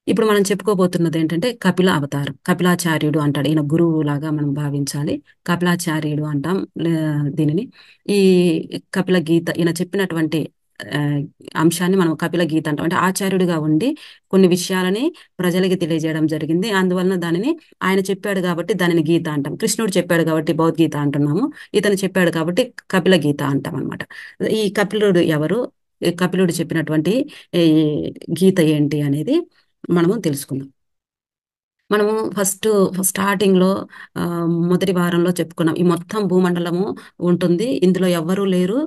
ఇప్పుడు మనం చెప్పుకోబోతున్నది ఏంటంటే కపిల అవతారం. కపిలాచార్యుడు అంటాడు. ఈయన గురువులాగా మనం భావించాలి. కపిలాచార్యుడు అంటాం దీనిని. ఈ కపిల గీత ఈయన చెప్పినటువంటి ఆహ్, అంశాన్ని మనం కపిల గీత అంటాం. అంటే ఆచార్యుడిగా ఉండి కొన్ని విషయాలని ప్రజలకి తెలియజేయడం జరిగింది. అందువలన దానిని ఆయన చెప్పాడు కాబట్టి దానిని గీత అంటాం. కృష్ణుడు చెప్పాడు కాబట్టి భగవద్గీత అంటున్నాము. ఇతను చెప్పాడు కాబట్టి కపిల గీత అంటాం అన్నమాట. ఈ కపిలుడు ఎవరు? ఈ కపిలుడు చెప్పినటువంటి ఈ గీత ఏంటి అనేది మనము తెలుసుకుందాం. మనము స్టార్టింగ్‌లో మొదటి వారంలో చెప్పుకున్నాం. ఈ మొత్తం భూమండలము ఉంటుంది. ఇందులో ఎవ్వరూ లేరు.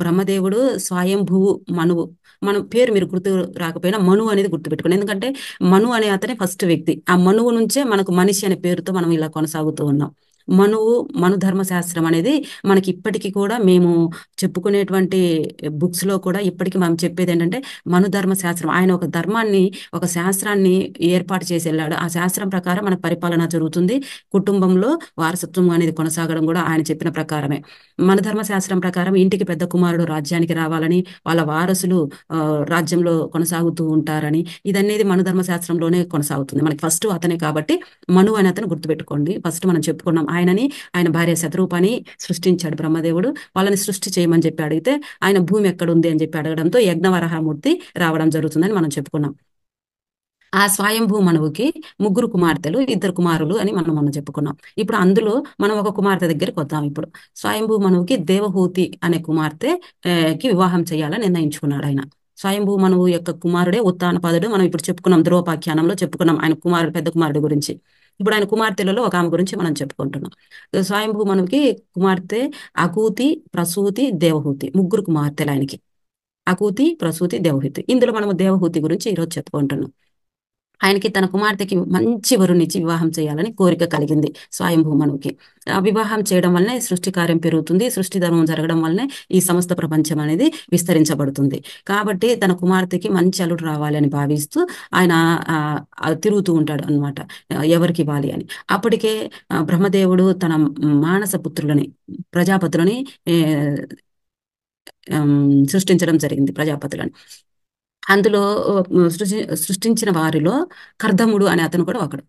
బ్రహ్మదేవుడు స్వయంభువు మనువు. మనం పేరు మీరు గుర్తు రాకపోయినా మను అనేది గుర్తుపెట్టుకోండి. ఎందుకంటే మను అనే అతనే ఫస్ట్ వ్యక్తి. ఆ మనువు నుంచే మనకు మనిషి అనే పేరుతో మనం ఇలా కొనసాగుతూ ఉన్నాం. మనువు, మను ధర్మశాస్త్రం అనేది మనకి ఇప్పటికి కూడా మేము చెప్పుకునేటువంటి బుక్స్‌లో కూడా ఇప్పటికి మనం చెప్పేదేంటంటే మనుధర్మ శాస్త్రం. ఆయన ఒక ధర్మాన్ని, ఒక శాస్త్రాన్ని ఏర్పాటు చేసి వెళ్ళాడు. ఆ శాస్త్రం ప్రకారం మన పరిపాలన జరుగుతుంది. కుటుంబంలో వారసత్వం అనేది కొనసాగడం కూడా ఆయన చెప్పిన ప్రకారమే. మన ధర్మ శాస్త్రం ప్రకారం ఇంటికి పెద్ద కుమారుడు రాజ్యానికి రావాలని, వాళ్ళ వారసులు రాజ్యంలో కొనసాగుతూ ఉంటారని, ఇదనేది మన ధర్మ శాస్త్రంలోనే కొనసాగుతుంది. మనకి ఫస్ట్ అతనే కాబట్టి మను అని అతను గుర్తుపెట్టుకోండి. ఫస్ట్ మనం చెప్పుకున్నాం ఆయనని. ఆయన భార్య శతరూపాని సృష్టించాడు బ్రహ్మదేవుడు. వాళ్ళని సృష్టి చేయమని చెప్పి అడిగితే ఆయన భూమి ఎక్కడుంది అని చెప్పి అడగడంతో యజ్ఞవరాహమూర్తి రావడం జరుగుతుందని మనం చెప్పుకున్నాం. ఆ స్వయంభూ మనువుకి ముగ్గురు కుమార్తెలు, ఇద్దరు కుమారులు అని మనం మొన్న చెప్పుకున్నాం. ఇప్పుడు అందులో మనం ఒక కుమార్తె దగ్గరికి వద్దాం ఇప్పుడు. స్వయంభూ మనువుకి దేవహూతి అనే కుమార్తె కి వివాహం చేయాలని నిర్ణయించుకున్నాడు ఆయన. స్వయంభూ మనువు యొక్క కుమారుడే ఉత్తానపాదుడు. మనం ఇప్పుడు చెప్పుకున్నాం ధ్రువోపాఖ్యానంలో చెప్పుకున్నాం ఆయన కుమారుడు పెద్ద కుమారుడు గురించి. ఇప్పుడు ఆయన కుమార్తెలలో ఒక ఆమె గురించి మనం చెప్పుకుంటున్నాం. స్వయంభూ మనువుకి కుమార్తె అకూతి, ప్రసూతి, దేవహూతి ముగ్గురు కుమార్తెలు ఆయనకి. అకూతి, ప్రసూతి, దేవహూతి. ఇందులో మనము దేవహూతి గురించి ఈరోజు చెప్పుకుంటున్నాం. ఆయనకి తన కుమార్తెకి మంచి వరునిచ్చి వివాహం చేయాలని కోరిక కలిగింది స్వయంభూమనువుకి. ఆ వివాహం చేయడం వల్లనే సృష్టి కార్యం పెరుగుతుంది. సృష్టి ధర్మం జరగడం వల్లనే ఈ సమస్త ప్రపంచం అనేది విస్తరించబడుతుంది. కాబట్టి తన కుమార్తెకి మంచి అల్లుడు రావాలి అని భావిస్తూ ఆయన తిరుగుతూ ఉంటాడు అన్నమాట. ఎవరికి ఇవ్వాలి అని. అప్పటికే బ్రహ్మదేవుడు తన మానస పుత్రులని, ప్రజాపతులని ఏ, సృష్టించడం జరిగింది ప్రజాపతులని. అందులో సృష్టించిన వారిలో కర్దముడు అనే అతను కూడా ఒకడు.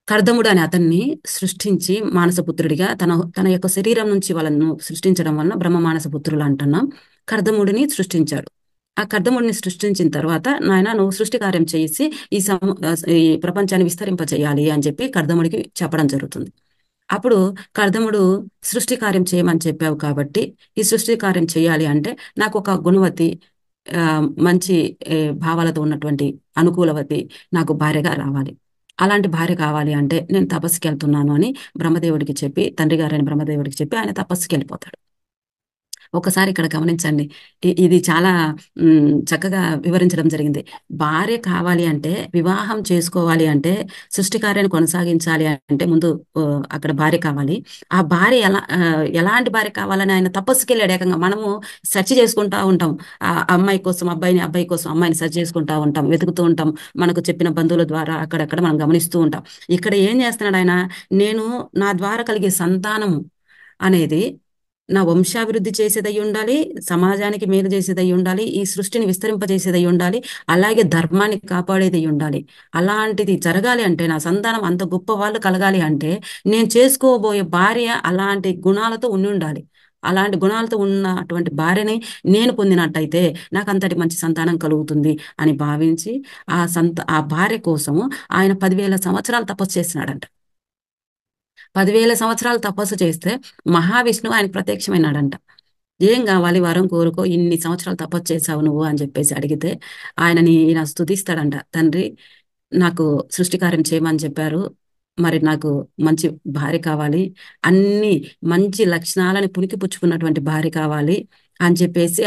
కర్దముడు అనే అతన్ని సృష్టించి మానసపుత్రుడిగా తన తన యొక్క శరీరం నుంచి వాళ్ళను సృష్టించడం వలన బ్రహ్మ మానసపుత్రులు అంటున్నాం. కర్దముడిని సృష్టించాడు. ఆ కర్దముడిని సృష్టించిన తర్వాత నాయన నువ్వు సృష్టి కార్యం చేసి ఈ ప్రపంచాన్ని విస్తరింపచేయాలి అని చెప్పి కర్దముడికి చెప్పడం జరుగుతుంది. అప్పుడు కర్దముడు సృష్టి కార్యం చేయమని చెప్పావు కాబట్టి ఈ సృష్టి కార్యం చేయాలి అంటే నాకు ఒక గుణవతి మంచి భావాలతో ఉన్నటువంటి అనుకూలవతి నాకు భార్యగా రావాలి. అలాంటి భార్య కావాలి అంటే నేను తపస్సుకి వెళ్తున్నాను అని బ్రహ్మదేవుడికి చెప్పి తండ్రి గారైన బ్రహ్మదేవుడికి చెప్పి ఆయన తపస్సుకి వెళ్ళిపోతాడు. ఒకసారి ఇక్కడ గమనించండి. ఇది చాలా చక్కగా వివరించడం జరిగింది. భార్య కావాలి అంటే, వివాహం చేసుకోవాలి అంటే, సృష్టి కార్యాన్ని కొనసాగించాలి అంటే ముందు అక్కడ భార్య కావాలి. ఆ భార్య ఎలాంటి భార్య కావాలని ఆయన తపస్సుకెళ్ళాడు ఏకంగా. మనము సెర్చ్ చేసుకుంటా ఉంటాం. ఆ అమ్మాయి కోసం అబ్బాయిని, అబ్బాయి కోసం అమ్మాయిని సెర్చ్ చేసుకుంటా ఉంటాం. వెతుకుతూ ఉంటాం. మనకు చెప్పిన బంధువుల ద్వారా అక్కడక్కడ మనం గమనిస్తూ ఉంటాం. ఇక్కడ ఏం చేస్తున్నాడు ఆయన? నేను నా ద్వారా కలిగే సంతానం అనేది నా వంశాభివృద్ధి చేసేదై ఉండాలి, సమాజానికి మేలు చేసేదై ఉండాలి, ఈ సృష్టిని విస్తరింపజేసేదై ఉండాలి, అలాగే ధర్మాన్ని కాపాడేదై ఉండాలి. అలాంటిది జరగాలి అంటే నా సంతానం అంత గొప్ప వాళ్ళు కలగాలి అంటే నేను చేసుకోబోయే భార్య అలాంటి గుణాలతో ఉండి ఉండాలి. అలాంటి గుణాలతో ఉన్నటువంటి భార్యని నేను పొందినట్టయితే నాకు అంతటి మంచి సంతానం కలుగుతుంది అని భావించి ఆ భార్య కోసము ఆయన 10,000 సంవత్సరాలు తపస్సు చేసినాడంట. 10,000 సంవత్సరాలు తపస్సు చేస్తే మహావిష్ణువు ఆయనకు ప్రత్యక్షమైనాడంట. ఏం కావాలి వరం కోరుకో ఇన్ని సంవత్సరాలు తపస్సు చేశావు నువ్వు అని చెప్పేసి అడిగితే ఈయన స్తుతిస్తాడంట. తండ్రి నాకు సృష్టి కార్యం చేయమని చెప్పారు. మరి నాకు మంచి భార్య కావాలి. అన్ని మంచి లక్షణాలని పుణికిపుచ్చుకున్నటువంటి భార్య కావాలి అని చెప్పేసి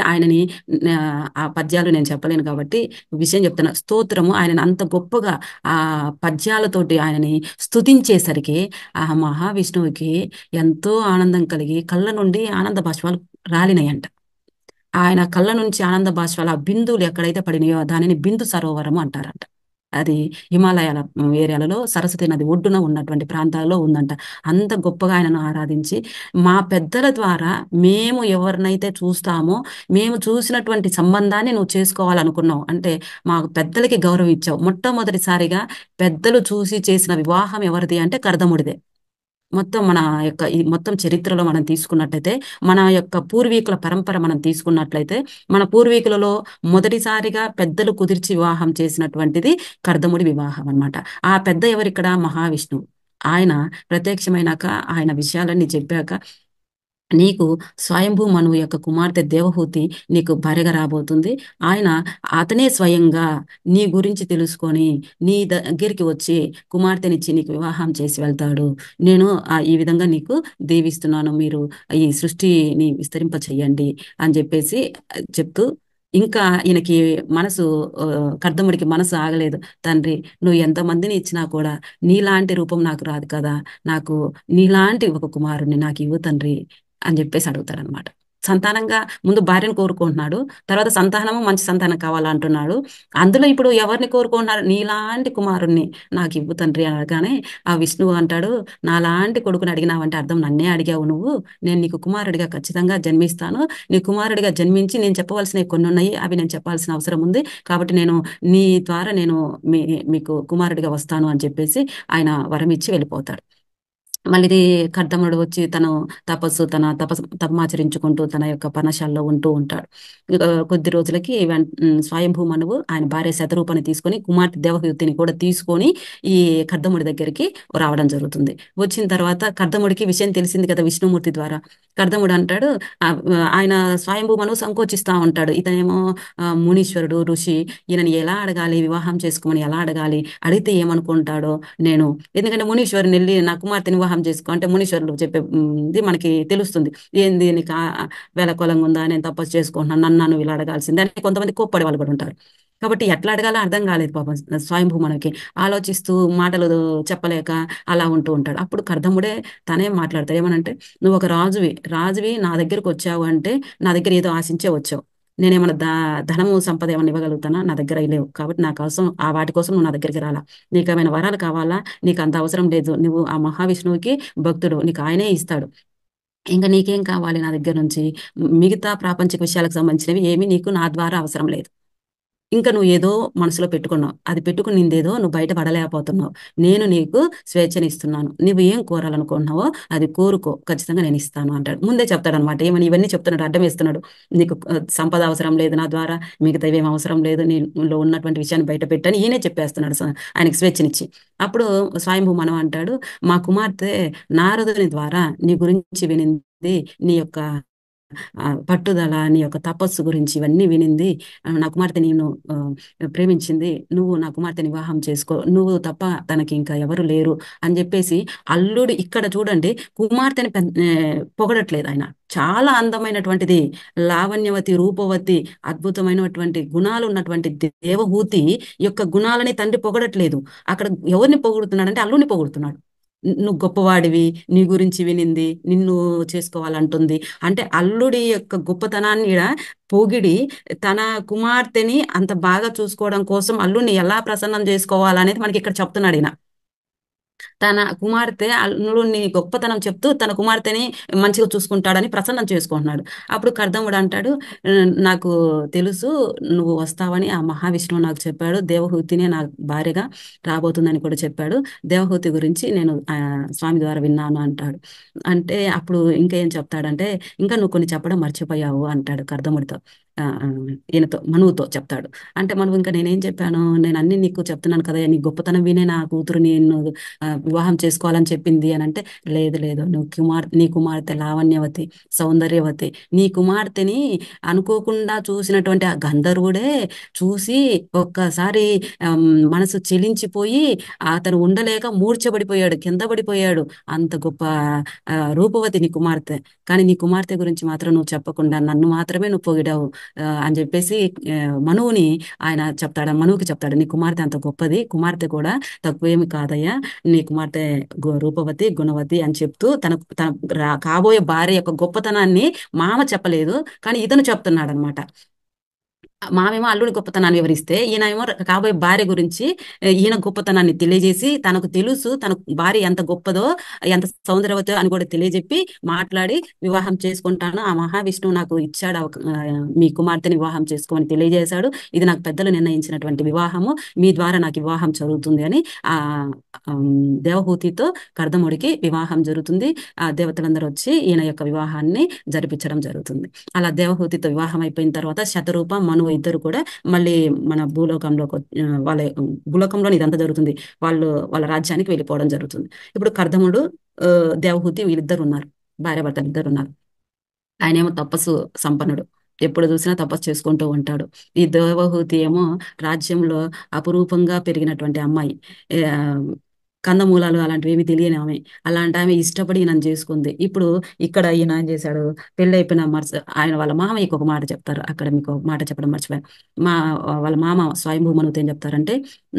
ఆ పద్యాలు నేను చెప్పలేను కాబట్టి విషయం చెప్తున్నా. స్తోత్రము ఆయనని అంత గొప్పగా ఆ పద్యాలతోటి ఆయనని స్తుతించేసరికి ఆ మహావిష్ణువుకి ఎంతో ఆనందం కలిగి కళ్ళ నుండి ఆనంద బాష్పాలు రాలినాయంట. ఆయన కళ్ళ నుంచి ఆనంద బాష్పాలు ఆ బిందువులు ఎక్కడైతే పడినాయో దానిని బిందు సరోవరము అంటారంట. అది హిమాలయాల ఏరియాలలో సరస్వతి నది ఒడ్డున ఉన్నటువంటి ప్రాంతాల్లో ఉందంట. అంత గొప్పగా ఆయనను ఆరాధించి, మా పెద్దల ద్వారా మేము ఎవరినైతే చూస్తామో, మేము చూసినటువంటి సంబంధాన్ని నువ్వు చేసుకోవాలనుకున్నావు. అంటే మా పెద్దలకి గౌరవం ఇచ్చావు. మొట్టమొదటిసారిగా పెద్దలు చూసి చేసిన వివాహం ఎవరిది అంటే కర్దముడిదే. మొత్తం మన యొక్క ఈ మొత్తం చరిత్రలో మనం తీసుకున్నట్లయితే, మన యొక్క పూర్వీకుల పరంపర మనం తీసుకున్నట్లయితే, మన పూర్వీకులలో మొదటిసారిగా పెద్దలు కుదిర్చి వివాహం చేసినటువంటిది కర్దముడి వివాహం అన్నమాట. ఆ పెద్ద ఎవరిక్కడ? మహావిష్ణువు. ఆయన ప్రత్యక్షమైనాక, ఆయన విషయాలన్నీ చెప్పాక, నీకు స్వయంభూ మనువు యొక్క కుమార్తె దేవహూతి నీకు భార్యగా రాబోతుంది. ఆయన అతనే స్వయంగా నీ గురించి తెలుసుకొని నీ దగ్గరికి వచ్చి కుమార్తెనిచ్చి నీకు వివాహం చేసి వెళ్తాడు. నేను ఈ విధంగా నీకు దీవిస్తున్నాను. మీరు ఈ సృష్టిని విస్తరింప చెయ్యండి అని చెప్పేసి చెప్తూ, ఇంకా ఈయనకి మనసు కర్దముడికి మనసు ఆగలేదు. తండ్రి, నువ్వు ఎంతమందిని ఇచ్చినా కూడా నీలాంటి రూపం నాకు రాదు కదా, నాకు నీలాంటి ఒక కుమారుణ్ణి నాకు ఇవ్వు తండ్రి అని చెప్పేసి అడుగుతాడనమాట. సంతానంగా ముందు భార్యను కోరుకుంటున్నాడు, తర్వాత సంతానము మంచి సంతానం కావాలంటున్నాడు. అందులో ఇప్పుడు ఎవరిని కోరుకుంటున్నారు? నీలాంటి కుమారుణ్ణి నాకు ఇవ్వు తండ్రి అనగానే ఆ విష్ణువు అంటాడు, నాలాంటి కొడుకుని అడిగినావంటే అర్థం నన్నే అడిగావు నువ్వు. నేను నీకు కుమారుడిగా ఖచ్చితంగా జన్మిస్తాను. నీ కుమారుడిగా జన్మించి నేను చెప్పవలసినవి కొన్ని ఉన్నాయి, అవి నేను చెప్పాల్సిన అవసరం ఉంది. కాబట్టి నేను నీ ద్వారా నేను మీకు కుమారుడిగా వస్తాను అని చెప్పేసి ఆయన వరం ఇచ్చి వెళ్ళిపోతాడు. మళ్ళీ కర్దముడు వచ్చి తపమాచరించుకుంటూ తన యొక్క పర్ణశాలలో ఉంటూ ఉంటాడు. కొద్ది రోజులకి స్వయంభూ మనువు ఆయన భార్య శతరూపని తీసుకొని కుమార్తె దేవహూతిని కూడా తీసుకొని ఈ కర్దముడి దగ్గరికి రావడం జరుగుతుంది. వచ్చిన తర్వాత కర్దముడికి విషయం తెలిసింది కదా విష్ణుమూర్తి ద్వారా. కర్దముడు అంటాడు, ఆ, ఆయన స్వయంభూ మనువు సంకోచిస్తా ఉంటాడు. ఇతనేమో మునీశ్వరుడు, ఋషి, ఈయనని ఎలా అడగాలి, వివాహం చేసుకోమని ఎలా అడగాలి, అడిగితే ఏమనుకుంటాడో నేను. ఎందుకంటే మునీశ్వరుని వెళ్ళి నా కుమార్తెని వివాహం చేసుకో అంటే మునీశ్వరులు చెప్పే ఇది మనకి తెలుస్తుంది. ఏంది నీకు వేల కొలంగా ఉందా, నేను తపస్సు చేసుకుంటున్నాను, నన్ను ఇలా అడగాల్సిందే అని కొంతమంది కోప్పడే వాళ్ళు కూడా ఉంటారు. కాబట్టి ఎట్లా అడగాలో అర్థం కాలేదు పాపం స్వయంభూ మనకి. ఆలోచిస్తూ మాటలు చెప్పలేక అలా ఉంటూ ఉంటాడు. అప్పుడు కర్దముడే తనే మాట్లాడతాడు. ఏమనంటే, నువ్వు ఒక రాజువి నా దగ్గరకు వచ్చావు అంటే నా దగ్గర ఏదో ఆశించే వచ్చావు. నేనేమన్నా ధనము సంపద ఏమన్నా ఇవ్వగలుగుతానా? నా దగ్గర అవి లేవు. కాబట్టి నా కోసం వాటి కోసం నువ్వు నా దగ్గరికి రాలా. నీకు ఏమైనా వరాలు కావాలా? నీకు అంత అవసరం లేదు. నువ్వు ఆ మహావిష్ణువుకి భక్తుడు, నీకు ఆయనే ఇస్తాడు. ఇంకా నీకేం కావాలి నా దగ్గర నుంచి? మిగతా ప్రాపంచిక విషయాలకు సంబంధించినవి ఏమీ నీకు నా ద్వారా అవసరం లేదు. ఇంకా నువ్వు ఏదో మనసులో పెట్టుకున్నావు, అది పెట్టుకుని నిందేదో నువ్వు బయట పడలేకపోతున్నావు. నేను నీకు స్వేచ్ఛనిస్తున్నాను. నువ్వు ఏం కోరాలనుకుంటున్నావో అది కోరుకో, ఖచ్చితంగా నేను ఇస్తాను అంటాడు. ముందే చెప్తాడు అనమాట. ఏమని ఇవన్నీ చెప్తున్నాడు, అడ్డం వేస్తున్నాడు. నీకు సంపద అవసరం లేదు నా ద్వారా, మిగతా ఇవేం అవసరం లేదు, నీలో ఉన్నటువంటి విషయాన్ని బయట పెట్టని ఈయనే చెప్పేస్తున్నాడు ఆయనకి స్వేచ్ఛనిచ్చి. అప్పుడు స్వయంభూ మనం అంటాడు, మా కుమార్తె నారదుని ద్వారా నీ గురించి వినింది, నీ యొక్క పట్టుదల, నీ యొక్క తపస్సు గురించి ఇవన్నీ వినింది. నా కుమార్తె నేను ప్రేమించింది. నువ్వు నా కుమార్తెని వివాహం చేసుకో, నువ్వు తప్ప తనకి ఇంకా ఎవరు లేరు అని చెప్పేసి అల్లుడు ఇక్కడ చూడండి కుమార్తెని పొగడట్లేదు ఆయన. చాలా అందమైనటువంటిది, లావణ్యవతి, రూపవతి, అద్భుతమైనటువంటి గుణాలు ఉన్నటువంటి దేవహూతి యొక్క గుణాలని తండ్రి పొగడట్లేదు. అక్కడ ఎవరిని పొగుడుతున్నాడంటే అల్లుడిని పొగుడుతున్నాడు. నువ్వు గొప్పవాడివి, నీ గురించి వినింది, నిన్ను చేసుకోవాలంటుంది. అంటే అల్లుడి యొక్క గొప్పతనాన్ని ఈడ పొగిడి తన కుమార్తెని అంత బాగా చూసుకోవడం కోసం అల్లుడిని ఎలా ప్రసన్నం చేసుకోవాలనేది మనకి ఇక్కడ చెప్తున్నాడు ఈయన. తన కుమార్తె అల్లుడిని గొప్పతనం చెప్తూ తన కుమార్తెని మంచిగా చూసుకుంటాడని ప్రసన్నం చేసుకుంటున్నాడు. అప్పుడు కర్దముడు అంటాడు, నాకు తెలుసు నువ్వు వస్తావని ఆ మహావిష్ణువు నాకు చెప్పాడు. దేవహూతినే నా భార్యగా రాబోతుందని కూడా చెప్పాడు. దేవహూతి గురించి నేను స్వామి ద్వారా విన్నాను అంటాడు. అంటే అప్పుడు ఇంకా ఏం చెప్తాడంటే, ఇంకా నువ్వు కొన్ని చెప్పడం మర్చిపోయావు అంటాడు కర్దముడితో. ఈయనతో మనువుతో చెప్తాడు. అంటే మనువు ఇంకా నేనేం చెప్పాను, నేను అన్ని నీకు చెప్తున్నాను కదా, నీ గొప్పతనం వినే నా కూతురు నేను వివాహం చేసుకోవాలని చెప్పింది అని అంటే, లేదు లేదు, నువ్వు నీ కుమార్తె లావణ్యవతి, సౌందర్యవతి. నీ కుమార్తెని అనుకోకుండా చూసినటువంటి ఆ గంధర్వుడే చూసి ఒక్కసారి మనసు చెలించిపోయి అతను ఉండలేక మూర్ఛపడిపోయాడు, కింద పడిపోయాడు. అంత గొప్ప రూపవతి నీ కుమార్తె. కానీ నీ కుమార్తె గురించి మాత్రం నువ్వు చెప్పకుండా నన్ను మాత్రమే నువ్వు పొగిడావు అని చెప్పేసి మనువుని ఆయన చెప్తాడు. మనువుకి చెప్తాడు, నీ కుమార్తె అంత గొప్పది, కుమార్తె కూడా తక్కువేమి కాదయ్యా, నీ కుమార్తె రూపవతి, గుణవతి అని చెప్తూ తన తన కాబోయే భార్య యొక్క గొప్పతనాన్ని మామ చెప్పలేదు, కానీ ఇతను చెప్తున్నాడు అనమాట. మామేమో అల్లుడి గొప్పతనాన్ని వివరిస్తే, ఈయనేమో కాబోయే భార్య గురించి ఈయన గొప్పతనాన్ని తెలియజేసి, తనకు తెలుసు తన భార్య ఎంత గొప్పదో, ఎంత సౌందర్యవతో అని కూడా తెలియజెప్పి, మాట్లాడి వివాహం చేసుకుంటాను. ఆ మహావిష్ణువు నాకు ఇచ్చాడు మీ కుమార్తెని వివాహం చేసుకోమని తెలియజేశాడు. ఇది నాకు పెద్దలు నిర్ణయించినటువంటి వివాహము. మీ ద్వారా నాకు వివాహం జరుగుతుంది అని ఆ దేవహూతితో కర్దముడికి వివాహం జరుగుతుంది. ఆ దేవతలందరూ వచ్చి ఈయన యొక్క వివాహాన్ని జరిపించడం జరుగుతుంది. అలా దేవహూతితో వివాహం అయిపోయిన తర్వాత శతరూప మనువు ఇద్దరు కూడా మళ్ళీ మన వాళ్ళ భూలోకంలోని ఇదంతా జరుగుతుంది. వాళ్ళ రాజ్యానికి వెళ్ళిపోవడం జరుగుతుంది. ఇప్పుడు కర్దముడు ఆ, దేవహూతి వీళ్ళిద్దరు ఉన్నారు. భార్యాభర్తలు ఇద్దరు ఉన్నారు. ఆయనేమో తపస్సు సంపన్నుడు. ఎప్పుడు చూసినా తపస్సు చేసుకుంటూ ఉంటాడు. ఈ దేవహూతి ఏమో రాజ్యంలో అపురూపంగా పెరిగినటువంటి అమ్మాయి. ఆ, కందమూలాలు అలాంటివి ఏమి తెలియని ఆమె. అలాంటి ఆమె ఇష్టపడి నన్ను చేసుకుంది. ఇప్పుడు ఇక్కడ ఈయన ఏం చేశాడు, పెళ్ళి అయిపోయిన ఆయన వాళ్ళ మామయ్యకి ఒక మాట చెప్తారు. అక్కడ మీకు ఒక మాట చెప్పడం మర్చిపోయాను. మా వాళ్ళ మామ స్వయంభూ మనువుతో ఏం చెప్తారంటే,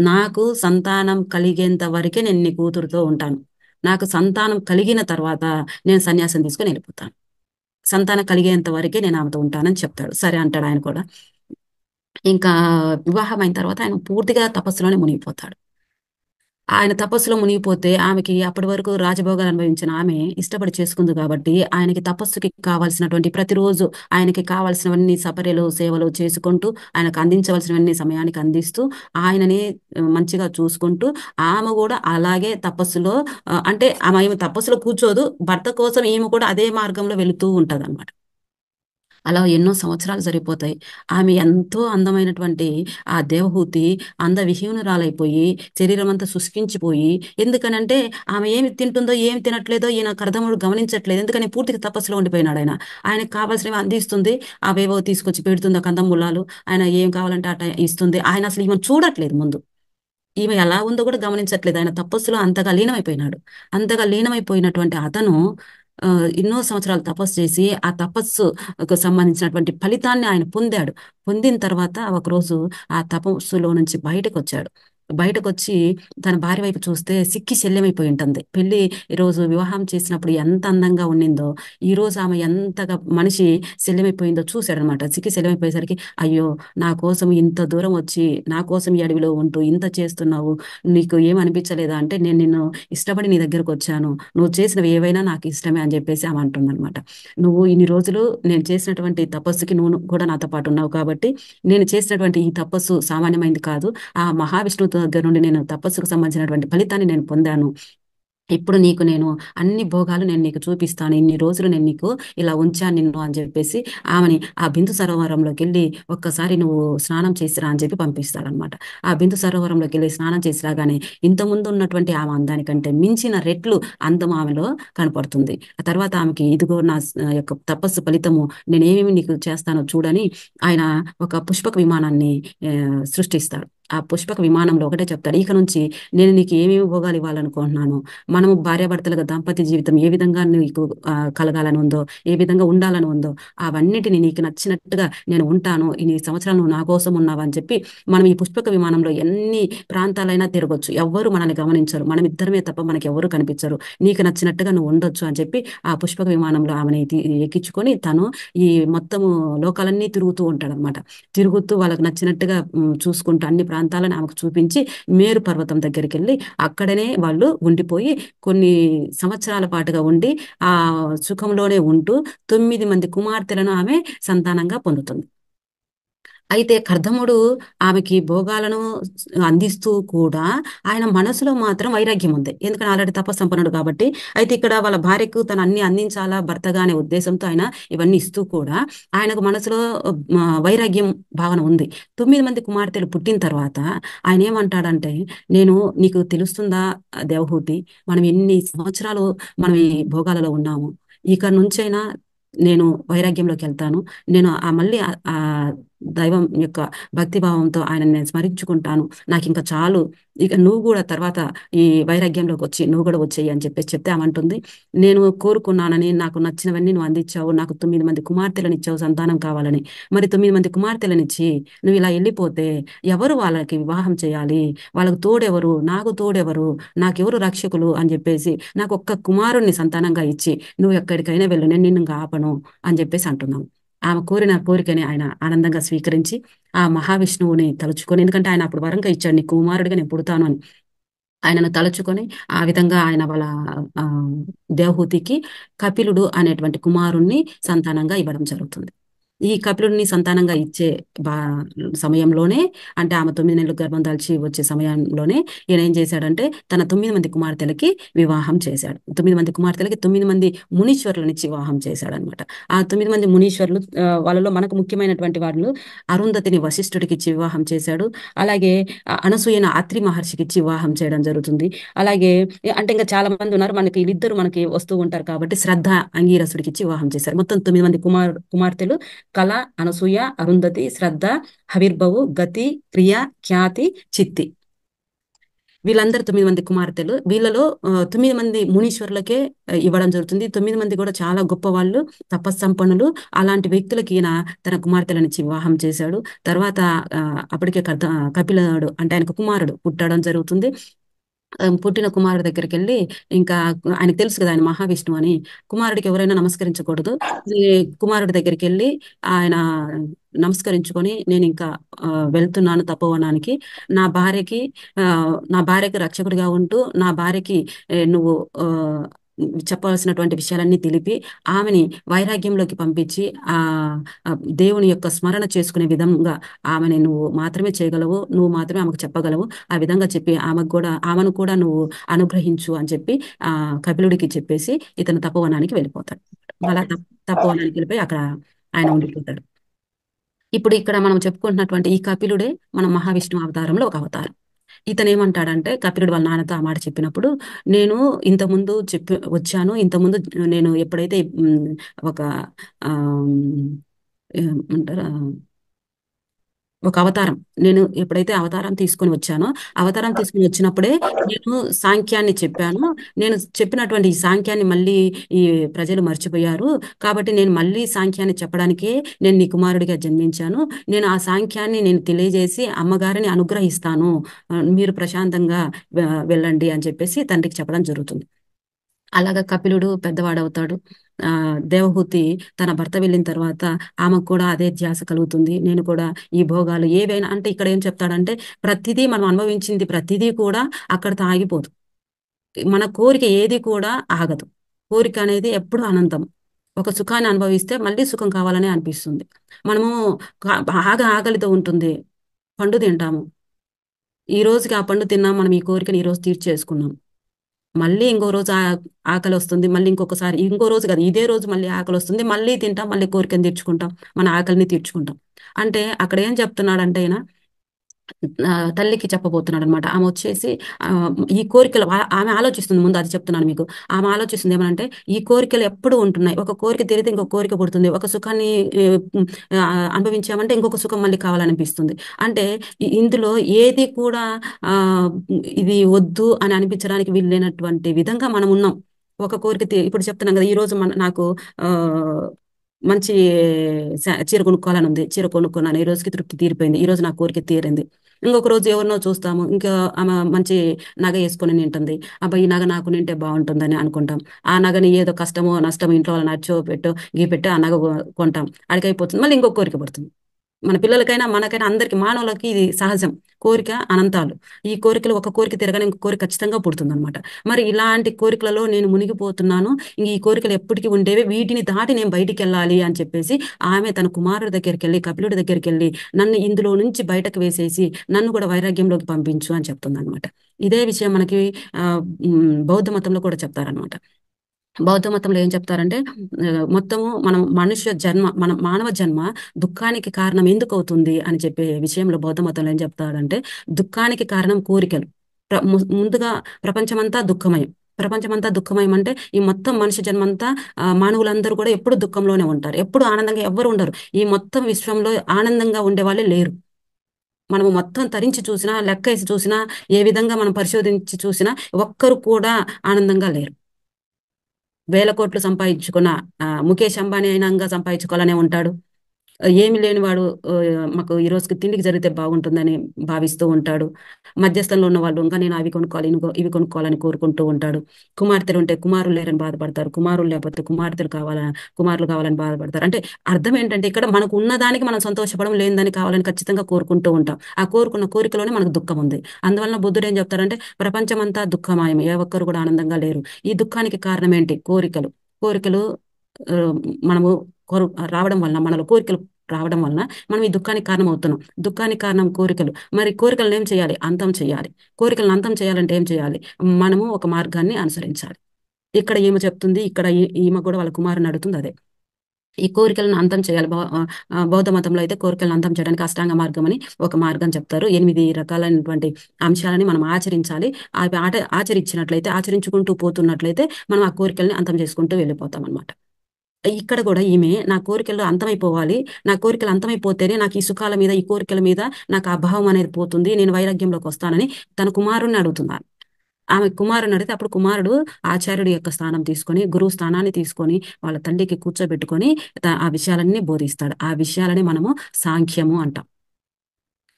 నాకు సంతానం కలిగేంత వరకే నేను నీ కూతురుతో ఉంటాను. నాకు సంతానం కలిగిన తర్వాత నేను సన్యాసం తీసుకొని వెళ్ళిపోతాను. సంతానం కలిగేంత వరకే నేను ఆమెతో ఉంటానని చెప్తాడు. సరే అంటాడు ఆయన కూడా. ఇంకా వివాహం అయిన తర్వాత ఆయన పూర్తిగా తపస్సులోనే మునిగిపోతాడు. ఆయన తపస్సులో మునిగిపోతే ఆమెకి అప్పటి వరకు రాజభోగాలు అనుభవించిన ఆమె ఇష్టపడి చేసుకుంది కాబట్టి ఆయనకి తపస్సుకి కావాల్సినటువంటి ప్రతిరోజు ఆయనకి కావాల్సినవన్నీ సపర్యలు సేవలు చేసుకుంటూ ఆయనకు అందించవలసినవన్నీ సమయానికి అందిస్తూ ఆయనని మంచిగా చూసుకుంటూ ఆమె కూడా అలాగే తపస్సులో అంటే ఆమె తపస్సులో కూర్చోదు, భర్త కోసం ఈమె కూడా అదే మార్గంలో వెళుతూ ఉంటది. అలా ఎన్నో సంవత్సరాలు సరిపోతాయి. ఆమె ఎంతో అందమైనటువంటి ఆ దేవహూతి అందవిహీనురాలైపోయి, శరీరమంతా శుష్కించిపోయి, ఎందుకనంటే ఆమె ఏమి తింటుందో, ఏమి తినట్లేదో ఈయన కర్దముడు గమనించట్లేదు. ఎందుకని పూర్తిగా తపస్సులో ఉండిపోయినాడాయన. ఆయనకు కావాల్సినవి అందిస్తుంది. అవేవో తీసుకొచ్చి పెడుతుంది ఆ కందమూలాలు. ఆయన ఏం కావాలంటే అట ఇస్తుంది. ఆయన అసలు ఈమెను చూడట్లేదు ముందు. ఈమె ఎలా ఉందో కూడా గమనించట్లేదు. ఆయన తపస్సులో అంతగా లీనమైపోయినాడు. అంతగా లీనమైపోయినటువంటి అతను ఎన్నో సంవత్సరాలు తపస్సు చేసి ఆ తపస్సుకు సంబంధించినటువంటి ఫలితాన్ని ఆయన పొందాడు. పొందిన తర్వాత ఒకరోజు ఆ తపస్సులో నుంచి బయటకు వచ్చాడు. బయటకు వచ్చి తన భార్య వైపు చూస్తే సిక్కి శల్యమైపోయి ఉంటుంది. పెళ్లి ఈరోజు వివాహం చేసినప్పుడు ఎంత అందంగా ఉండిందో, ఈ రోజు ఆమె ఎంతగా మనిషి శల్యమైపోయిందో చూశాడనమాట. సిక్కి శల్యమైపోయేసరికి, అయ్యో, నా కోసం ఇంత దూరం వచ్చి నా కోసం ఈ అడవిలో ఉంటూ ఇంత చేస్తున్నావు, నీకు ఏం అనిపించలేదా అంటే, నేను నిన్ను ఇష్టపడి నీ దగ్గరకు వచ్చాను, నువ్వు చేసినవి ఏవైనా నాకు ఇష్టమే అని చెప్పేసి ఆమె అంటుందన్నమాట. నువ్వు ఇన్ని రోజులు నేను చేసినటువంటి తపస్సుకి నువ్వు కూడా నాతో పాటు ఉన్నావు కాబట్టి నేను చేసినటువంటి ఈ తపస్సు సామాన్యమైంది కాదు. ఆ మహావిష్ణువు దగ్గర నుండి నేను తపస్సుకు సంబంధించినటువంటి ఫలితాన్ని నేను పొందాను. ఇప్పుడు నీకు నేను అన్ని భోగాలు నేను నీకు చూపిస్తాను. ఇన్ని రోజులు నేను నీకు ఇలా ఉంచాను నిన్ను అని చెప్పేసి ఆమెని ఆ బిందు సరోవరంలోకి వెళ్ళి ఒక్కసారి నువ్వు స్నానం చేసిరా అని చెప్పి పంపిస్తాడనమాట. ఆ బిందు సరోవరంలోకి వెళ్ళి స్నానం చేసి రాగానే ఇంతకుముందు ఉన్నటువంటి ఆమె అందానికంటే మించిన రెట్లు అందం ఆమెలో కనపడుతుంది. ఆ తర్వాత ఆమెకి, ఇదిగో నా యొక్క తపస్సు ఫలితము, నేను ఏమేమి నీకు చేస్తానో చూడని ఆయన ఒక పుష్పక విమానాన్ని సృష్టిస్తాడు. ఆ పుష్పక విమానంలో ఒకటే చెప్తాడు, ఇక నుంచి నేను నీకు ఏమేమి భోగాలు ఇవ్వాలనుకుంటున్నాను, మనము భార్యాభర్తలుగా దాంపత్య జీవితం ఏ విధంగా నీకు కలగాలని ఉందో, ఏ విధంగా ఉండాలని ఉందో, అవన్నిటిని నీకు నచ్చినట్టుగా నేను ఉంటాను, ఇన్ని సంవత్సరాలు నువ్వు నా కోసం ఉన్నావు అని చెప్పి మనం ఈ పుష్పక విమానంలో ఎన్ని ప్రాంతాలైనా తిరగొచ్చు, ఎవ్వరు మనల్ని గమనించరు, మనం ఇద్దరమే తప్ప మనకి ఎవరు కనిపించరు, నీకు నచ్చినట్టుగా నువ్వు ఉండొచ్చు అని చెప్పి ఆ పుష్పక విమానంలో ఆమెని ఎక్కించుకొని తను ఈ మొత్తము లోకాలన్నీ తిరుగుతూ ఉంటాడనమాట. తిరుగుతూ వాళ్ళకి నచ్చినట్టుగా చూసుకుంటూ అన్ని ప్రాంతాలను ఆమెకు చూపించి మేరు పర్వతం దగ్గరికి వెళ్ళి అక్కడనే వాళ్ళు ఉండిపోయి కొన్ని సంవత్సరాల పాటుగా ఉండి ఆ సుఖంలోనే ఉంటూ 9 మంది కుమార్తెలను ఆమె సంతానంగా పొందుతుంది. అయితే కర్దముడు ఆమెకి భోగాలను అందిస్తూ కూడా ఆయన మనసులో మాత్రం వైరాగ్యం ఉంది. ఎందుకంటే ఆల్రెడీ తపస్సంపన్నుడు కాబట్టి. అయితే ఇక్కడ వాళ్ళ భార్యకు తను అన్ని అందించాలా భర్తగా అనే ఉద్దేశంతో ఆయన ఇవన్నీ ఇస్తూ కూడా ఆయనకు మనసులో వైరాగ్యం భావన ఉంది. 9 మంది కుమార్తెలు పుట్టిన తర్వాత ఆయన ఏమంటాడంటే, నేను నీకు తెలుస్తుందా దేవహూతి, మనం ఎన్ని సంవత్సరాలు మనం ఈ భోగాలలో ఉన్నాము, ఇక నుంచైనా నేను వైరాగ్యంలోకి వెళ్తాను. నేను మళ్ళీ ఆ దైవం యొక్క భక్తిభావంతో ఆయన నేను స్మరించుకుంటాను. నాకు ఇంకా చాలు, ఇక నువ్వు కూడా తర్వాత ఈ వైరాగ్యంలోకి వచ్చి నువ్వు కూడా వచ్చేయి అని చెప్పేసి చెప్తే ఆమంటుంది, నేను కోరుకున్నానని, నాకు నచ్చినవన్నీ నువ్వు అందించావు, నాకు 9 మంది కుమార్తెలను ఇచ్చావు సంతానం కావాలని, మరి 9 మంది కుమార్తెలనిచ్చి నువ్వు ఇలా వెళ్ళిపోతే ఎవరు వాళ్ళకి వివాహం చేయాలి, వాళ్ళకు తోడెవరు, నాకు తోడెవరు, నాకెవరు రక్షకులు అని చెప్పేసి నాకు ఒక్క కుమారుణ్ణి సంతానంగా ఇచ్చి నువ్వు ఎక్కడికైనా వెళ్ళు, నేను నిన్ను ఆపను అని చెప్పేసి అంటున్నాను. ఆమె కోరిన కోరికని ఆయన ఆనందంగా స్వీకరించి ఆ మహావిష్ణువుని తలుచుకొని, ఎందుకంటే ఆయన అప్పుడు వరంగా ఇచ్చాడు, నీ కుమారుడిగా నేను పుడతాను అని. ఆయనను తలుచుకొని ఆ విధంగా ఆయన వాళ్ళ దేవహూతికి కపిలుడు అనేటువంటి కుమారుణ్ణి సంతానంగా ఇవ్వడం జరుగుతుంది. ఈ కపిలుడిని సంతానంగా ఇచ్చే బా సమయంలోనే, అంటే ఆమె 9 నెలలు గర్భం దాల్చి వచ్చే సమయంలోనే ఈయన ఏం చేశాడంటే తన 9 మంది కుమార్తెలకి వివాహం చేశాడు. 9 మంది కుమార్తెలకి 9 మంది మునీశ్వరులనిచ్చి వివాహం చేశాడనమాట. ఆ 9 మంది మునీశ్వరులు, వాళ్ళలో మనకు ముఖ్యమైనటువంటి వాళ్ళు అరుంధతిని వశిష్ఠుడికి ఇచ్చి వివాహం చేశాడు. అలాగే అనసూయను అత్రి మహర్షికి ఇచ్చి వివాహం చేయడం జరుగుతుంది. అలాగే అంటే ఇంకా చాలా మంది ఉన్నారు, మనకి వీళ్ళిద్దరు మనకి వస్తూ ఉంటారు కాబట్టి శ్రద్ధ అంగీరసుడికి ఇచ్చి వివాహం చేశారు. మొత్తం 9 మంది కుమార్తెలు కళ, అనసూయ, అరుంధతి, శ్రద్ధ, హవిర్భవు, గతి, క్రియ, ఖ్యాతి, చిత్తి. వీళ్ళందరూ 9 మంది కుమార్తెలు. వీళ్ళలో 9 మంది మునీశ్వరులకే ఇవ్వడం జరుగుతుంది. 9 మంది కూడా చాలా గొప్ప వాళ్ళు, తపస్సంపన్నులు. అలాంటి వ్యక్తులకి ఈయన తన కుమార్తెలనిచ్చి వివాహం చేశాడు. తర్వాత అప్పటికే కపిలుడు అంటే ఆయనకు కుమారుడు పుట్టడం జరుగుతుంది. పుట్టిన కుమారుడి దగ్గరికి వెళ్ళి, ఇంకా ఆయనకు తెలుసు కదా ఆయన మహావిష్ణువు అని, కుమారుడికి ఎవరైనా నమస్కరించకూడదు. ఈ కుమారుడి దగ్గరికి వెళ్ళి ఆయన నమస్కరించుకొని, నేను ఇంకా వెళ్తున్నాను తపోవనానికి, నా భార్యకి నా భార్యకి రక్షకుడిగా ఉంటూ, నా భార్యకి నువ్వు చెప్పవలసినటువంటి విషయాలన్నీ తెలిపి ఆమెని వైరాగ్యంలోకి పంపించి ఆ ఆ దేవుని యొక్క స్మరణ చేసుకునే విధంగా ఆమెని నువ్వు మాత్రమే చేయగలవు, నువ్వు మాత్రమే ఆమెకు చెప్పగలవు. ఆ విధంగా చెప్పి ఆమెను కూడా నువ్వు అనుగ్రహించు అని చెప్పి ఆ కపిలుడికి చెప్పేసి ఇతను తపోవనానికి వెళ్ళిపోతాడు. అలా తపోవనానికి వెళ్ళిపోయి అక్కడ ఆయన ఉండిపోతాడు. ఇప్పుడు ఇక్కడ మనం చెప్పుకుంటున్నటువంటి ఈ కపిలుడే మన మహావిష్ణువు అవతారంలో ఒక అవతారం. ఇతను ఏమంటాడంటే, కపిలుడు వాళ్ళ నాన్నతో ఆ మాట చెప్పినప్పుడు, నేను ఇంతకుముందు చెప్పి వచ్చాను, ఇంతకుముందు నేను ఎప్పుడైతే ఒక ఏమంటారా ఒక అవతారం, నేను ఎప్పుడైతే అవతారం తీసుకొని వచ్చానో, అవతారం తీసుకొని వచ్చినప్పుడే నేను సాంఖ్యాన్ని చెప్పాను. నేను చెప్పినటువంటి ఈ సాంఖ్యాన్ని మళ్ళీ ఈ ప్రజలు మర్చిపోయారు. కాబట్టి నేను మళ్ళీ సాంఖ్యాన్ని చెప్పడానికే నేను నీ కుమారుడిగా జన్మించాను. నేను ఆ సాంఖ్యాన్ని నేను తెలియజేసి అమ్మగారిని అనుగ్రహిస్తాను. మీరు ప్రశాంతంగా వెళ్ళండి అని చెప్పేసి తండ్రికి చెప్పడం జరుగుతుంది. అలాగా కపిలుడు పెద్దవాడవుతాడు. దేవహూతి తన భర్త వెళ్ళిన తర్వాత ఆమెకు కూడా అదే ధ్యాస కలుగుతుంది. నేను కూడా ఈ భోగాలు ఏవైనా, అంటే ఇక్కడ ఏం చెప్తాడంటే, ప్రతిదీ మనం అనుభవించింది ప్రతిదీ కూడా అక్కడితో ఆగిపోదు. మన కోరిక ఏది కూడా ఆగదు. కోరిక అనేది ఎప్పుడు అనంతం. ఒక సుఖాన్ని అనుభవిస్తే మళ్ళీ సుఖం కావాలనే అనిపిస్తుంది. మనము బాగా ఆకలితో ఉంటుంది, పండు తింటాము. ఈ రోజుకి ఆ పండు తిన్నాం, మనం ఈ కోరికని ఈ రోజు తీర్చేసుకున్నాం. మళ్ళీ ఇంకో రోజు ఆకలి వస్తుంది, మళ్ళీ ఇంకొకసారి ఇంకో రోజు కదా, ఇదే రోజు మళ్ళీ ఆకలి వస్తుంది, మళ్ళీ తింటాం, మళ్ళీ కోరికని తీర్చుకుంటాం, మన ఆకలిని తీర్చుకుంటాం. అంటే అక్కడ ఏం చెప్తున్నాడంటే ఆయన తల్లికి చెప్పబోతున్నాడు అనమాట. ఆమె వచ్చేసి ఆ, ఈ కోరికలు ఆమె ఆలోచిస్తుంది, ముందు అది చెప్తున్నాను మీకు. ఆమె ఆలోచిస్తుంది ఏమనంటే, ఈ కోరికలు ఎప్పుడు ఉంటున్నాయి, ఒక కోరిక తీరితే ఇంకొక కోరిక పుడుతుంది, ఒక సుఖాన్ని ఆ, అనుభవించామంటే ఇంకొక సుఖం మళ్ళీ కావాలనిపిస్తుంది. అంటే ఇందులో ఏది కూడా ఆ ఇది వద్దు అని అనిపించడానికి వీలు లేనటువంటి విధంగా మనం ఉన్నాం. ఒక కోరిక ఇప్పుడు చెప్తున్నాం కదా, ఈ రోజు నాకు ఆ మంచి చీర కొనుక్కోవాలని ఉంది, చీర కొనుక్కున్నాను, ఈ రోజుకి తృప్తి తీరిపోయింది, ఈ రోజు నా కోరిక తీరింది. ఇంకొక రోజు ఎవరినో చూస్తాము, ఇంకా ఆమె మంచి నగ వేసుకొని నింటుంది, అబ్బాయి ఈ నగ నాకు నింటే బాగుంటుందని అనుకుంటాం. ఆ నగని ఏదో కష్టమో నష్టమో ఇంట్లో వాళ్ళని నచ్చో పెట్టో గీపెట్టో ఆ నగ కొంటాం, అడిగైపోతుంది, మళ్ళీ ఇంకొక కోరిక పడుతుంది. మన పిల్లలకైనా మనకైనా అందరికి మానవులకి ఇది సహజం. కోరిక అనంతాలు. ఈ కోరికలు ఒక కోరిక తిరగని ఇంకో కోరిక ఖచ్చితంగా పుడుతుందన్నమాట. మరి ఇలాంటి కోరికలలో నేను మునిగిపోతున్నాను, ఇంక ఈ కోరికలు ఎప్పటికీ ఉండేవి, వీటిని దాటి నేను బయటికి వెళ్ళాలి అని చెప్పేసి ఆమె తన కుమారుడి దగ్గరికి వెళ్ళి, కపిలుడి దగ్గరికి వెళ్ళి, నన్ను ఇందులో నుంచి బయటకు వేసేసి నన్ను కూడా వైరాగ్యంలోకి పంపించు అని చెప్తుంది అనమాట. ఇదే విషయం మనకి బౌద్ధ మతంలో కూడా చెప్తారనమాట. బౌద్ధ మతంలో ఏం చెప్తారంటే, మొత్తము మనం మనుష్య జన్మ, మన మానవ జన్మ దుఃఖానికి కారణం ఎందుకు అవుతుంది అని చెప్పే విషయంలో బౌద్ధ మతంలో ఏం చెప్తారంటే, దుఃఖానికి కారణం కోరికలు. ముందుగా ప్రపంచమంతా దుఃఖమయం. ప్రపంచమంతా దుఃఖమయం అంటే ఈ మొత్తం మనిషి జన్మంతా మానవులందరూ కూడా ఎప్పుడు దుఃఖంలోనే ఉంటారు, ఎప్పుడు ఆనందంగా ఎవ్వరు ఉండరు. ఈ మొత్తం విశ్వంలో ఆనందంగా ఉండే వాళ్ళే లేరు. మనము మొత్తం తరించి చూసినా, లెక్కేసి చూసినా, ఏ విధంగా మనం పరిశోధించి చూసినా ఒక్కరు కూడా ఆనందంగా లేరు. వేల కోట్లు సంపాదించుకున్న ముఖేష్ అంబానీ అయినా సంపాదించుకోవాలనే ఉంటాడు. ఏమి లేనివాడు మాకు ఈ రోజుకి తిండికి జరిగితే బాగుంటుందని భావిస్తూ ఉంటాడు. మధ్యస్థంలో ఉన్న వాళ్ళు ఇంకా నేను అవి కొనుక్కోవాలి, ఇవి కొనుక్కోవాలని కోరుకుంటూ ఉంటాడు. కుమార్తెలు ఉంటే కుమారులు లేరని బాధపడతారు. కుమారులు లేకపోతే కుమారులు కావాలని బాధపడతారు. అంటే అర్థం ఏంటంటే ఇక్కడ మనకు ఉన్నదానికి మనం సంతోషపడం, లేని దానికి కావాలని ఖచ్చితంగా కోరుకుంటూ ఉంటాం. ఆ కోరుకున్న కోరికలోనే మనకు దుఃఖం ఉంది. అందువలన బుద్ధుడు ఏం చెప్తారంటే ప్రపంచమంతా దుఃఖమయం, ఏ ఒక్కరు కూడా ఆనందంగా లేరు. ఈ దుఃఖానికి కారణం ఏంటి? కోరికలు. కోరికలు ఆ, మనము కోరు రావడం వలన, మనలో కోరికలు రావడం వలన మనం ఈ దుఃఖానికి కారణం అవుతున్నాం. దుఃఖానికి కారణం కోరికలు. మరి కోరికలను ఏం చేయాలి? అంతం చేయాలి. కోరికలను అంతం చేయాలంటే ఏం చేయాలి? మనము ఒక మార్గాన్ని అనుసరించాలి. ఇక్కడ ఈమె చెప్తుంది, ఇక్కడ ఈమె కూడా వాళ్ళ కుమారుని అడుగుతుంది అదే. ఈ కోరికలను అంతం చేయాలి. బౌద్ధ మతంలో అయితే కోరికలను అంతం చేయడానికి అష్టాంగ మార్గం అని ఒక మార్గం చెప్తారు. 8 రకాలైనటువంటి అంశాలని మనం ఆచరించాలి. అవి ఆచరించినట్లయితే, ఆచరించుకుంటూ పోతున్నట్లయితే మనం ఆ కోరికల్ని అంతం చేసుకుంటూ వెళ్ళిపోతాం అనమాట. ఇక్కడ కూడా ఈమె నా కోరికలు అంతమైపోవాలి, నా కోరికలు అంతమైపోతేనే నాకు ఈ సుఖాల మీద, ఈ కోరికల మీద నాకు అభావం అనేది పోతుంది, నేను వైరాగ్యంలోకి వస్తానని తన కుమారుణ్ణి అడుగుతున్నారు. ఆమె కుమారుని అడిగితే అప్పుడు కుమారుడు ఆచార్యుడి యొక్క స్థానం తీసుకొని, గురువు స్థానాన్ని తీసుకొని వాళ్ళ తండ్రికి కూర్చోబెట్టుకొని ఆ విషయాలన్నీ బోధిస్తాడు. ఆ విషయాలని మనము సాంఖ్యము అంటాం.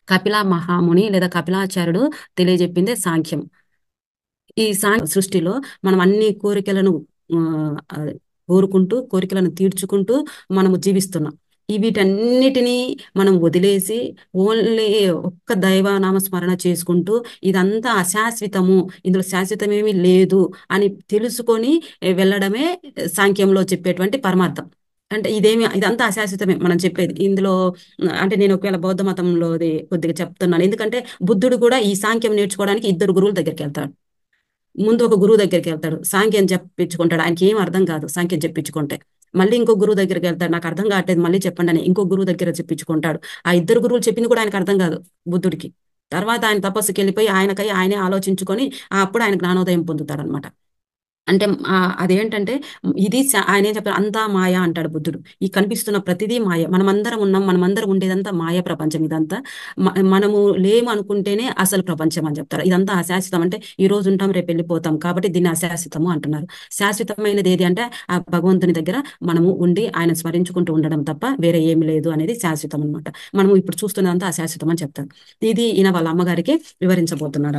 కపిల మహాముని లేదా కపిలాచార్యుడు తెలియజెప్పిందే సాంఖ్యం. ఈ సృష్టిలో మనం అన్ని కోరికలను ఆ, ఆ, కోరుకుంటూ, కోరికలను తీర్చుకుంటూ మనము జీవిస్తున్నాం. వీటన్నిటినీ మనం వదిలేసి ఓన్లీ ఒక్క దైవనామ స్మరణ చేసుకుంటూ ఇదంతా అశాశ్వతము, ఇందులో శాశ్వతమేమీ లేదు అని తెలుసుకొని వెళ్ళడమే సాంఖ్యంలో చెప్పేటువంటి పరమార్థం. అంటే ఇదంతా అశాశ్వతమే మనం చెప్పేది ఇందులో. అంటే నేను ఒకవేళ బౌద్ధ మతంలోది కొద్దిగా చెప్తున్నాను, ఎందుకంటే బుద్ధుడు కూడా ఈ సాంఖ్యం నేర్చుకోవడానికి 2 గురువుల దగ్గరికి వెళ్తాడు. ముందు ఒక గురువు దగ్గరికి వెళ్తాడు, సాంఖ్యం చెప్పించుకుంటాడు. ఆయనకి ఏం అర్థం కాదు సాంఖ్యం చెప్పించుకుంటే. మళ్ళీ ఇంకో గురువు దగ్గరికి వెళ్తాడు, నాకు అర్థం కావట్లేదు మళ్ళీ చెప్పండి అని ఇంకో గురువు దగ్గర చెప్పించుకుంటాడు. ఆ 2 గురువులు చెప్పింది కూడా ఆయనకు అర్థం కాదు బుద్ధుడికి. తర్వాత ఆయన తపస్సుకి వెళ్ళిపోయి ఆయనే ఆలోచించుకొని అప్పుడు ఆయన జ్ఞానోదయం పొందుతాడు అనమాట. అంటే అదేంటంటే ఆయన ఏం చెప్తారు, అంతా మాయ అంటాడు బుద్ధుడు. ఈ కనిపిస్తున్న ప్రతిదీ మాయ. మనమందరం ఉన్నాం, మనమందరం ఉండేదంతా మాయ ప్రపంచం. ఇదంతా మనము లేము అనుకుంటేనే అసలు ప్రపంచం అని చెప్తారు. ఇదంతా అశాశ్వతం. అంటే ఈ రోజు ఉంటాం, రేపు వెళ్ళిపోతాం, కాబట్టి దీన్ని అశాశ్వతము అంటున్నారు. శాశ్వతమైనది ఏది అంటే ఆ భగవంతుని దగ్గర మనము ఉండి ఆయన స్మరించుకుంటూ ఉండడం తప్ప వేరే ఏమి లేదు అనేది శాశ్వతం అనమాట. మనము ఇప్పుడు చూస్తున్నదంతా అశాశ్వతం అని చెప్తారు. ఇది ఈయన వాళ్ళ అమ్మగారికి వివరించబోతున్నారు.